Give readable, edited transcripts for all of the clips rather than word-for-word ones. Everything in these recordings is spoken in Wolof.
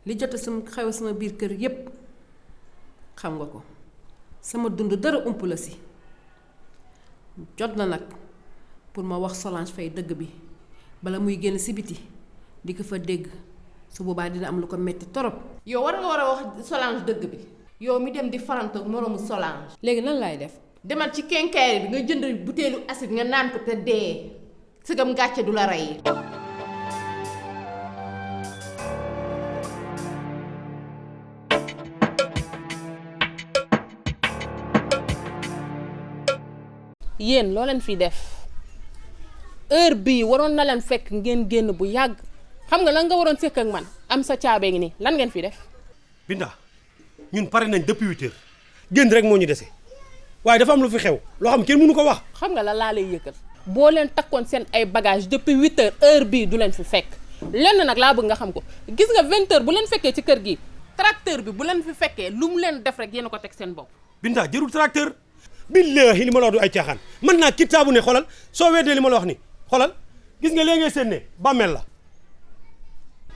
li jot sama xew sama biir kër yépp xam nga ko sama dund dara ump la si jot na nag pour ma wax Solange Faye dëgg bi bala muy génn si biti di ko fa dégg su boobaa dina am lu ko metti torop. yow war a wax Solange dëgg bi yow mi dem di farantoog moroomu Solange. léegi nan laay def. demal ci kenkaayri bi nga jënd butéelu acide nga naan ko te dee sëgam gàcce du la rey. yéen loo leen fi def heure bii waroon na leen fekk ngeen génn bu yàgg xam nga lan nga waroon sekk ak man am sa caabee ngi nii lan ngeen fi def. Binta ñun pare nañ depuis 8 heures génn rek moo ñu dese waaye dafa am lu fi xew loo xam kenn mënu ko wax. xam nga la laa lay yëkkal boo leen takkoon seen ay bagage depuis 8 heures heure bii du leen fi fekk lenn nag laa bëgg nga xam ko gis nga 20 heures bu leen fekkee ci kër gi tracteur bi bu leen fi fekkee lu mu leen def rek yéen a ko teg seen bopp. Binta jërul tracteur. billahi li ma la wax du ay caaxaan mën naa kitaabu ne xolal soo weddee li ma la wax ni xolal gis nga léegi ngay seen ne bàmmeel la.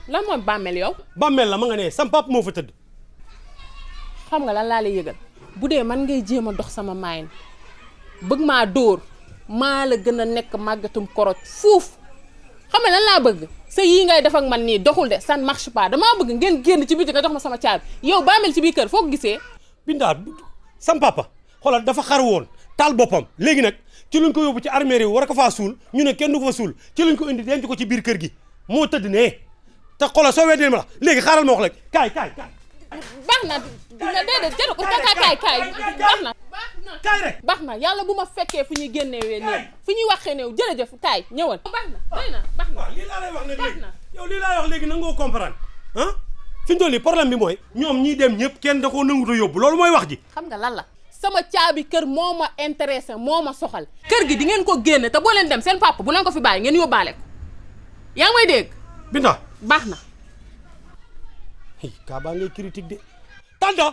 lan mooy bàmmeel yow. bàmmeel la ma nga ne sam pap moo fa tëdd. xam nga lan laa lay yëgal bu dee man ngay jéem a dox sama maayin bëgg maa dóor maa la gën a nekk màggatum koroj fuuf xam nga lan laa bëgg sa yii ngay def ak man nii doxul de ça ne marche pas damaa bëgg ngeen génn ci biti nga jox ma sama caabi yow bàmmeel ci biir kër foo ko gisee. Binta sam papa. xoolal dafa xar woon taal boppam léegi nag ci luñ ko yóbbu ci armée yi war ko faa suul ñu ne kenn du ko fa suul ci luñ ko indi denc ko ci biir kër gi moo tëdd ne te xoolal soo weddee ma la léegi xaaral ma wax la kaay. baax na déedéet jël ko kaay baax na. kaay rek baax na yàlla bu ma fekkee fu ñuy génnewee néew fu ñuy waxee néew jërëjëf kaay ñëwal. baax na doy na baax na waaw lii laa lay wax nag léegi yow lii laa wax léegi nangoo comprendre ah fi ñu toll nii problème bi mooy ñoom ñiy dem ñëpp kenn da koo nanguta yóbbu loolu mooy wax ji. xam nga lan la. sama caabi kër moo ma intéressé moo ma soxal kër gi di ngeen ko génne te boo leen dem seen papa bu leen ko fi bàyyi ngeen yóbbaale ko yaa ngi may dégg. Binta baax na. kaa baa ngay critique de tanta.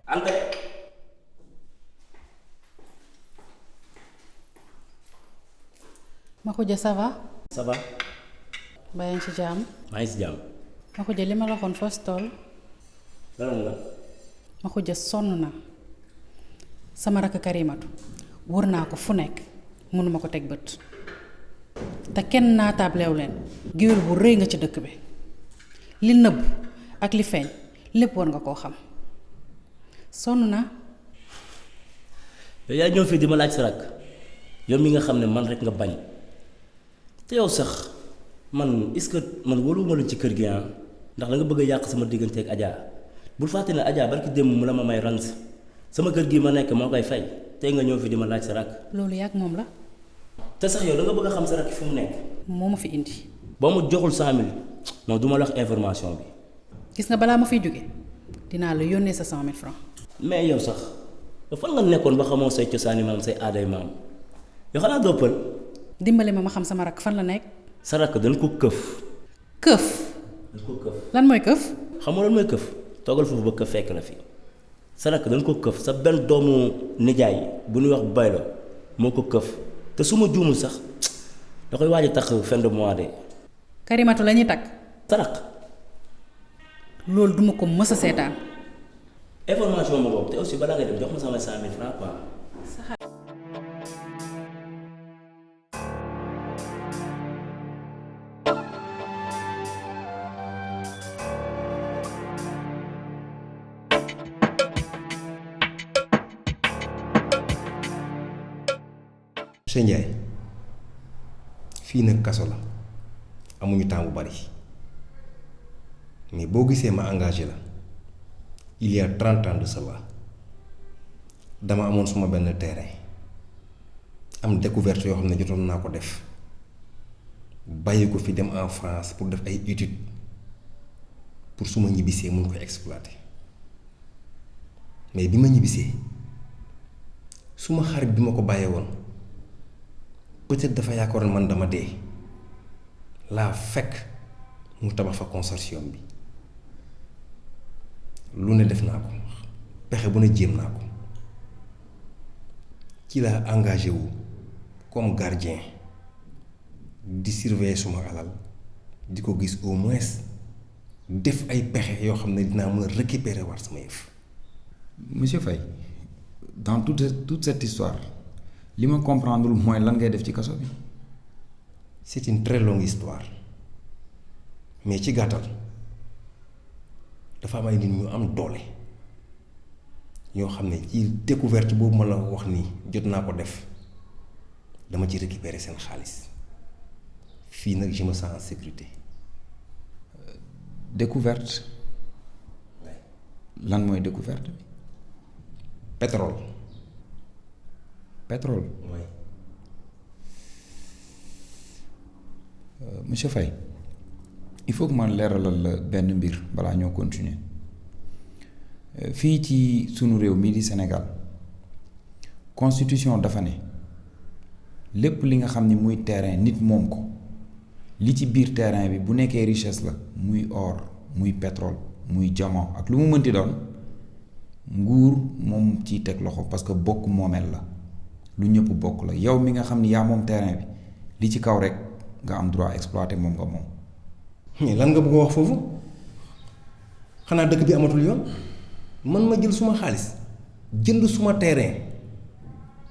Anta. Makhoudia ça va. ça va. bàyyi ngi ci jàmm. maa ngi si jàmm. Makhoudia li ma la waxoon foo si toll. lan la. Makhoudia sonn na sama rakk Karimatu wër naa ko fu nekk mënuma ko teg bët te kenn naataableew leen géwél bu rëy nga ci dëkk bi li nëbb ak li feeñ lépp war nga koo xam sonn na. yow yaa ñëw fii di ma laaj sa rakk yow mi nga xam ne man rek nga bañ te yow sax man est-ce que man wóoluwuma la ci kër gi ndax da nga bëgg a yàq sama diggante ak Adja bul fàtte ne Adja barki démb mu la ma may rans sama kër gi ma nekk moo koy fay tey nga ñëw fi di ma laaj sa rakk. loolu yàgg moom la. te sax yow da nga bëgg a xam sa rakk fu mu nekk. moo ma fi indi. boo ma joxul 100 000 non du ma la wax information bi. gis nga balaa ma fiy jóge dinaa la yónnee sa 100 000 francs. mais yow sax fan nga nekkoon ba xamoo say cosaani maam say aaday maam yow xanaa doo pël. dimbale ma xam sama rakk fan la nekk. sa rakk dañ ko këf. këf. dañ ko këf. lan mooy këf. xam nga lan mooy këf toogal foofu ba këf fekk la fi sa rakk dañ ko këf sa benn doomu nijaay bu ñuy wax baylo moo ko këf te su ma juumul sax da koy waaj a tax fin de mois de. Karimatu la ñuy takk. sa rakk. loolu duma ko mës a seetaan. information ma boobu te aussi balaa ngay dem jox ma sama 100 000 francs quoi. Monsieur Ndiaye fii nag kaso la amuñu temps bu bari mais boo gisee ma engagé la il y a 30 ans de cela dama amoon suma benn terrain am découverte yoo xam ne jotoon naa ko def bàyyi ko fi dem en France pour def ay études pour suma ñibbisee mun ko exploiter mais bi ma ñibbisee suma xarit bi ma ko bàyyee woon peut-être dafa yaakaaroon man dama dee laa fekk mu tabax fa consortium bi lu ne def naa ko pexe bu ne jéem naa ko ci laa engagé wu comme gardien di surveiller suma alal di ko gis au moins def ay pexe yoo xam ne dinaa mën a récupérer war sama yëf. Monsieur Faye dans toute cette histoire li ma comprendre mooy lan ngay def ci kaso bi. C'est une très longue histoire mais ci gàttal dafa am ay nit ñu am doole ñoo xam ne ci découverte boobu ma la wax nii jot naa ko def dama ci récupérer seen xaalis fii nag je me sens en sécurité. Découverte lan mooy découverte bi. pétrole. pétrole. oui. Monsieur Faye il faut que ma leeralal la benn mbir balaa ñoo continuer fii ci sunu réew mii di Sénégal constitution dafa ne lépp li nga xam ni muy terrain nit moom ko li ci biir terrain bi bu nekkee richesse la muy or muy pétrole muy diamant ak lu mu mënti doon nguur moom ciy teg loxo parce que bokk moomeel la lu ñëpp bokk la yow mi nga xam ni yaa moom terrain bi li ci kaw rek nga am droit exploiter moom nga moom. mais lan nga bëgg a wax foofu xanaa dëkk bi amatul yoon man ma jël suma xaalis jënd suma terrain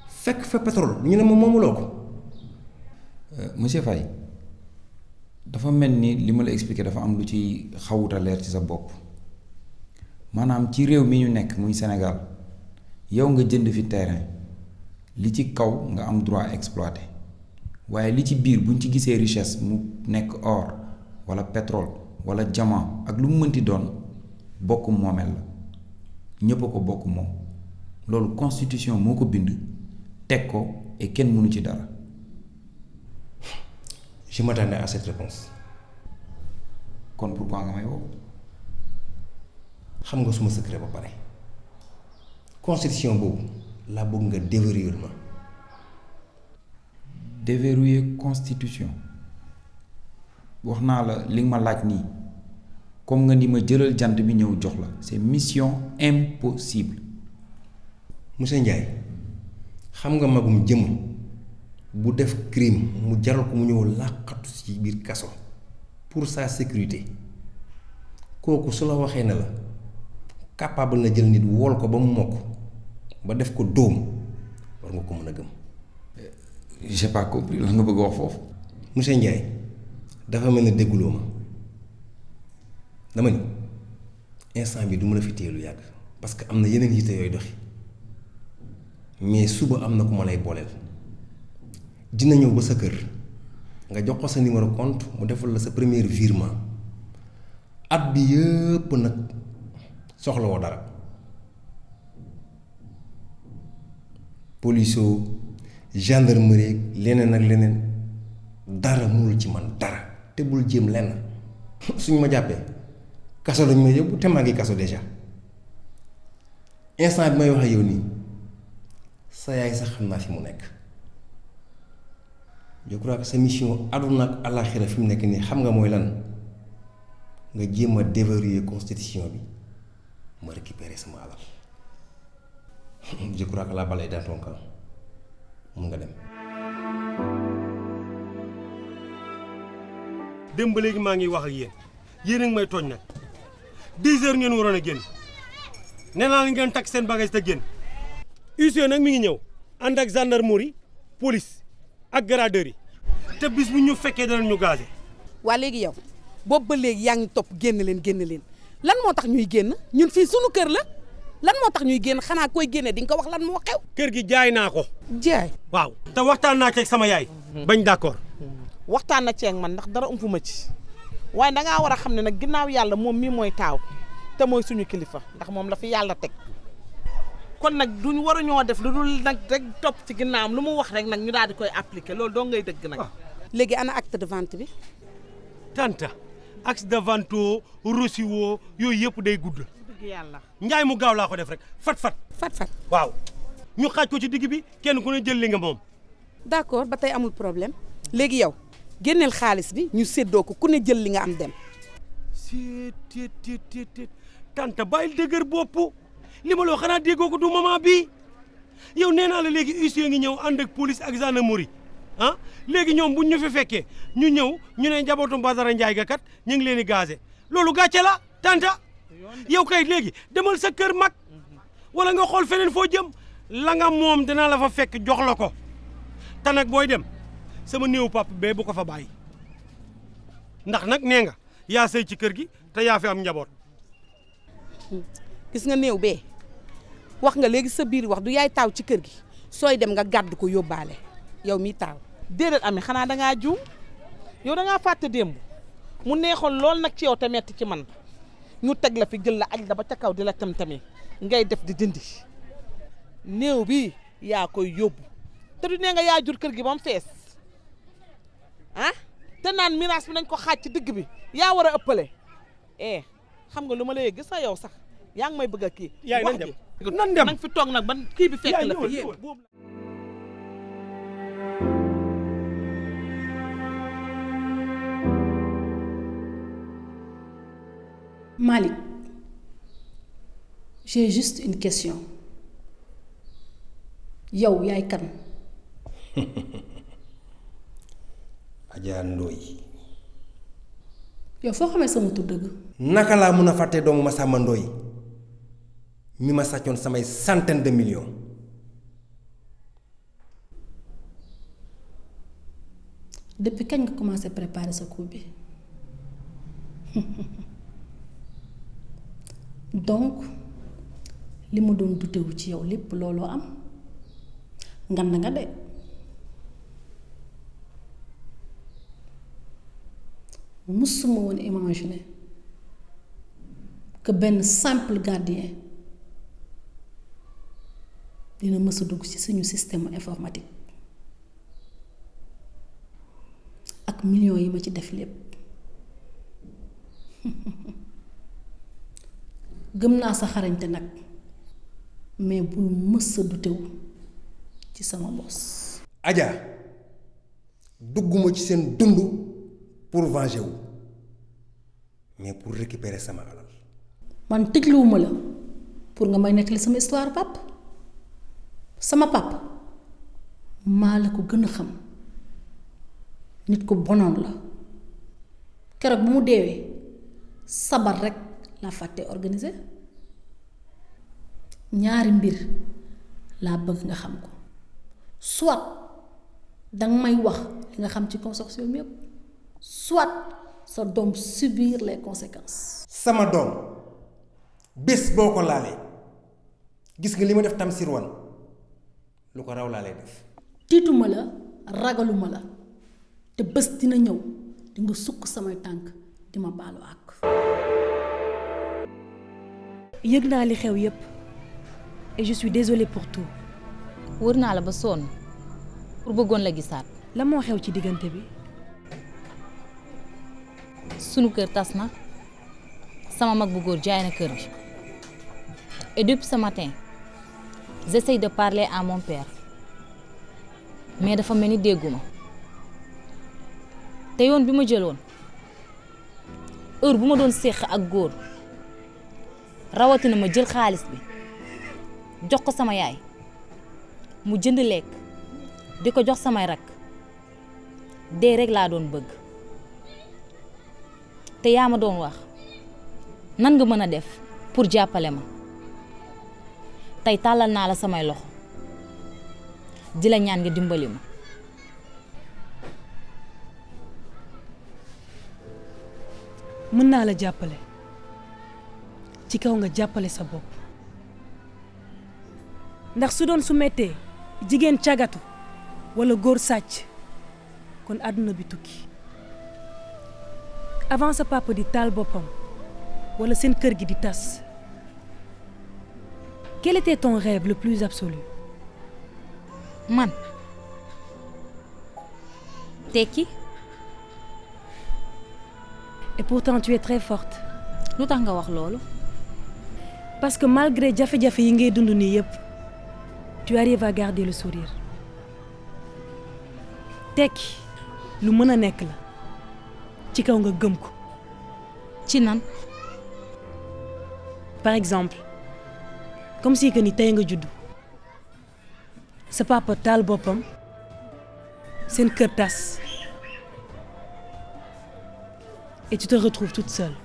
fekk fa pétrole ñu ne ma moomuloo ko. Monsieur Faye dafa mel ni li ma la expliqué dafa am lu ci xawuta leer ci sa bopp maanaam ci réew mi ñu nekk muy Sénégal yow nga jënd fi terrain li ci kaw nga am droit exploiter waaye li ci biir buñ ci gisee richesse mu nekk or wala pétrole wala diamant ak lu mu mënti doon bokk moomeel la ñépp a ko bokk moom loolu constitution moo ko bind teg ko et kenn mënu ci dara. Je m'attendais à cette réponse. kon pourquoi nga may woo. xam nga suma secret ba pare constitution boobu laa bëgg nga déverrouiller ma. déverrouiller constitution wax naa la li nga ma laaj nii comme nga ni ma jëlal jant bi ñëw jox la c'est mission impossible. Monsieur Ndiaye xam nga magum jëm bu def crime mu jaral ko mu ñëw làqatu ci biir kaso pour sa sécurité kooku su la waxee ne la capable na jël nit wool ko ba mu mokk ba def ko dóom war nga ko mën a gëm. j'ai pas compris la nga bëgg a wax foofu. Monsieur Ndiaye dafa mel ne dégguloo ma dama ni instant bi du mën a fi téye lu yàgg parce que am na yeneen yitte yooyu doxi mais suba am na ku ma lay booleel dina ñëw ba sa kër nga jox ko sa numéro compte mu defal la sa premier virement at bi yëpp nag soxla woo dara police gendarmerie leneen ak leneen dara mënul ci man dara te bul jéem lenn suñ ma jàppee kaso lañ ma yóbbu te maa ngi kaso déjà instant bi may wax ak yow nii sa yaay sax xam naa fi mu nekk je crois que sa mission àdduna ak àllaaxira fi mu nekk nii xam nga mooy lan nga jéem a déverrouiller constitution bi ma récupérer sama alal je crois que la balle est dans ton camp mun nga dem. démb ba léegi maa ngi wax ak yéen a ngi may tooñ nag 10 heures ngeen waroon a génn nee naa la ngeen takk seen bagage te génn huissier nag mi ngi ñëw ànd ak gendarmerie police ak gradeur yi te bis bu ñu fekkee danañ ñu gazé. waa léegi yow boobu ba léegi yaa ngi topp génn leen lan moo tax ñuy génn ñun fii sunu kër la lan moo tax ñuy génn xanaa koy génne di nga ko wax lan moo xew. kër gi jaay naa ko. jaay waaw te waxtaan naa ci ak sama yaay. bañ d'accord. waxtaan na ceeg man ndax dara umpu ma ci waaye dangaa war a xam ne nag ginnaaw yàlla moom mii mooy taaw te mooy suñu kilifa ndax moom la fi yàlla teg kon nag duñ war a ñoo def lu dul nag rek topp ci ginnaawam lu mu wax rek nag ñu daal di koy appliquer loolu doo ngay dëgg nag. léegi ana acte de vente bi. tanta acte de vente reçu woo yooyu yëpp day gudd. dëgg yàlla. njaay mu gaaw laa ko def rek fat. waaw ñu xaaj ko ci digg bi kenn ku ne jël li nga moom. d'accord ba tey amul problème léegi yow génneel xaalis bi ñu séddoo ko ku ne jël li nga am dem. tanta bàyyil dëgër bopp li ma la wax xanaa déggoo ko du moment bii yow nee naa la léegi huissier ngi ñëw ànd ak police ak gendarmerie ah léegi ñoom buñ ñu fi fekkee ñu ñëw ñu ne njabootu Badara Ndiaye ga kat ñu ngi leen di gazé loolu gàcce la tanta yow kay léegi demal sa kër mag wala nga xool feneen foo jëm la nga moom dina la fa fekk jox la ko te nag booy dem sama néew pap bee bu ko fa bàyyi ndax nag nee nga yaa sëy ci kër gi te yaa fi am njaboot. gis nga néew bee wax nga léegi sa biir wax du yaay taaw ci kër gi sooy dem nga gàddu ko yóbbaale yow mi taaw. déedéet Ami xanaa dangaa juum yow dangaa fàtte démb mu neexoon lool nag ci yow te metti ci man ñu teg la fi jël la aj la ba ca kaw di la tam-tami ngay def di dindi néew bi yaa koy yóbbu te du nee nga yaa jur kër gi ba mu fees ah te naan miraas bi nañ ko xaaj ci digg bi yaa war a ëppale xam nga lu ma lay gis sa yow sax yaa ngi may bëgg a kii. yaay nan dem nan dem nag fi toog nag ban kii bi fekk la fi. Malick, j'ai juste une question. yow yaay kan. Adja Ndoye. yow foo xamee sama tur dëgg. naka laa mën a fàtte doomu Massamba Ndoye mi ma sàccoon samay centaine de millions. depuis kañ nga commencé préparer sa coup bi. donc li ma doon dutewu ci yow lépp looloo am ngan nga de. musuma woon imaginer que benn simple gardien dina mës a dugg ci suñu système informatique ak millions yi ma ci def lépp gëm naa sa xarañte nag mais bul mës a dutewu ci sama bos. Adja dugguma ci seen dund pour venger wu mais pour récupérer sama alal. man tëjluwuma la pour nga may nettali sama histoire pap sama pap maa la ko gën a xam nit ko bonoon la keroog bu mu deewee sabar rekk la fàtte organiser ñaari mbir laa bëgg nga xam ko soit danga may wax li nga xam ci consortium yépp soit sa doom subir les conséquences. sama doom bés boo ko laalee gis nga li ma def Tamsir Wane lu ko raw laa lay def. tiituma la ragaluma la te bés dina ñëw di nga sukk samay tànk di ma baalu àq. yëg naa li xew yépp et je suis désolée pour tout. wër naa la ba sonn pour bëggoon la gisaat. la moo xew ci diggante bi. sunu kër tas na sama mag bu góor jaay na kër gi et depuis ce matin j'essaye de parler à mon père mais dafa mel ni dégguma te yoon bi ma jëloon heure bu ma doon séq ak góor rawatina ma jël xaalis bi jox ko sama yaay mu jënd lekk di ko jox samay rakk dee rek laa doon bëgg te yaa ma doon wax nan nga mën a def pour jàppale ma tey tàllal naa la samay loxo di la ñaan nga dimbali ma. mën naa la jàppale ci kaw nga jàppale sa bopp ndax su doon su mettee jigéen cagatu walla góor sàcc kon àdduna bi tukki avant sa papa di taal boppam walla seen kër gi di tas quel était ton rêve le plus absolu? man tekki. et pourtant tu es très forte. lu tax nga wax loolu? parce que malgré jafe-jafe yi ngay dund nii yépp tu arrives à garder le sourire. tekki lu mën a nekk la ci kaw nga gëm ko. ci nan. par exemple comme si que ni tey nga juddu sa papa taal boppam seen kër tas et tu te retrouves toute seule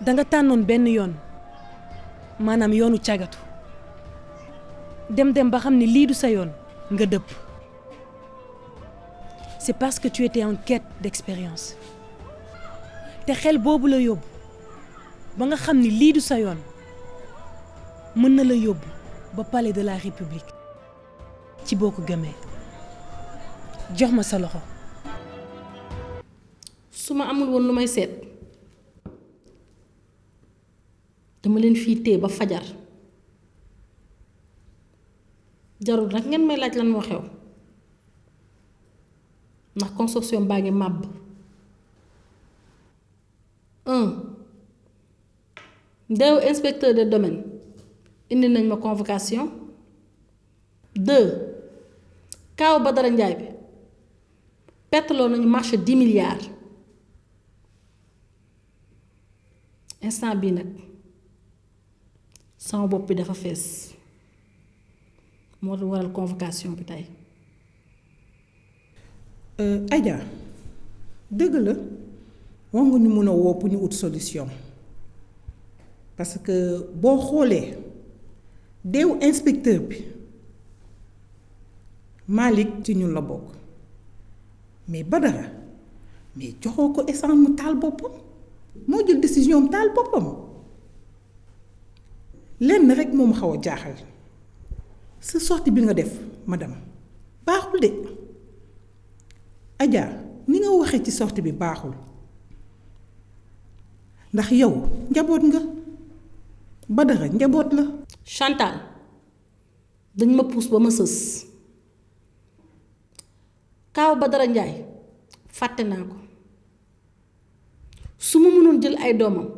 danga tànnoon benn yoon maanaam yoonu cagatu dem ba xam ne lii du sa yoon nga dëpp c'est parce que tu étais en quête d'expérience te xel boobu la yóbbu ba nga xam ni lii du sa yoon mën na la yóbbu ba palais de la République ci boo ko gëmee jox ma sa loxo. su ma amul woon lu may seet dama leen fii téye ba fajar jarul nag ngeen may laaj lan moo xew ndax consortium baa ngi màbb. 1 ndeewu inspecteur des domaines indi nañ ma convocation. 2 kaaw Badara Njaay bi perteloo nañu marché 10 milliards instant bii nag sama bopp bi dafa fees moo waral convocation bi tey. Adja dëgg la war nga ñu mën a woo pour ñu ut solution parce que boo xoolee deewu inspecteur bi Malick ci ñun la bokk mais Badara mais joxoo ko essence mu taal boppam moo jël décision am taal boppam lenn rek moom xaw a jaaxal sa sortie bi nga def madame baaxul de Adja ni nga waxee ci sortie bi baaxul ndax yow njaboot nga Badara njaboot la. Chantal dañ ma puus ba ma sës kaaw Badara Njaay fàtte naa ko su ma mënoon jël ay doomam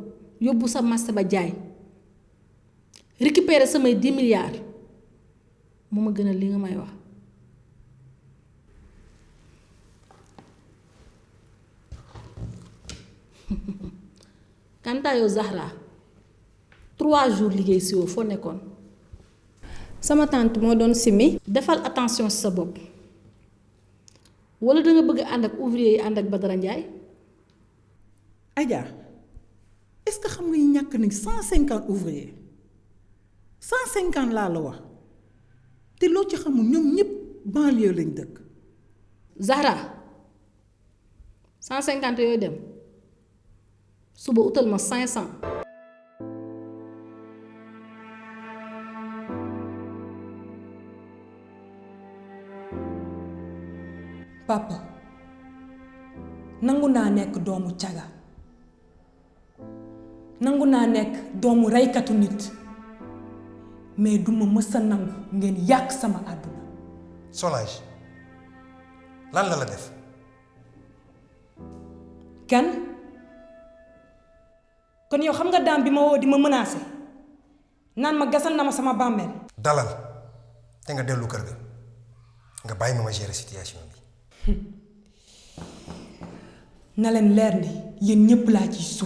yóbbu sa marché ba jaay récupérer samay 10 milliards moo ma gën a li nga may wax. Kanta yow Zahra 3 jours liggéey si woo foo nekkoon. sama tante moo doon simi. defal attention si sa bopp wala da nga bëgg ànd ak ouvrier yi ànd ak Badara Njaay. Adja est-ce que xam nga ñu ñàkk nañ 150 ouvriers 150 laa la wax te loo ci xamul ñoom ñëpp banlieue lañ dëkk. Zahra 150 yooyu dem suba utal ma 500. papa nangu naa nekk doomu caga nangu naa nekk doomu reykatu nit mais duma mës a nangu ngeen yàq sama àdduna. Solange lan la def. kan kon yow xam nga daam bi ma woo di ma menacé naan ma gasal na ma sama bàmmeel. dalal te nga dellu kër ga nga bàyyi ma gérer situation bi. na leen leer ni yéen ñépp laa ciy sum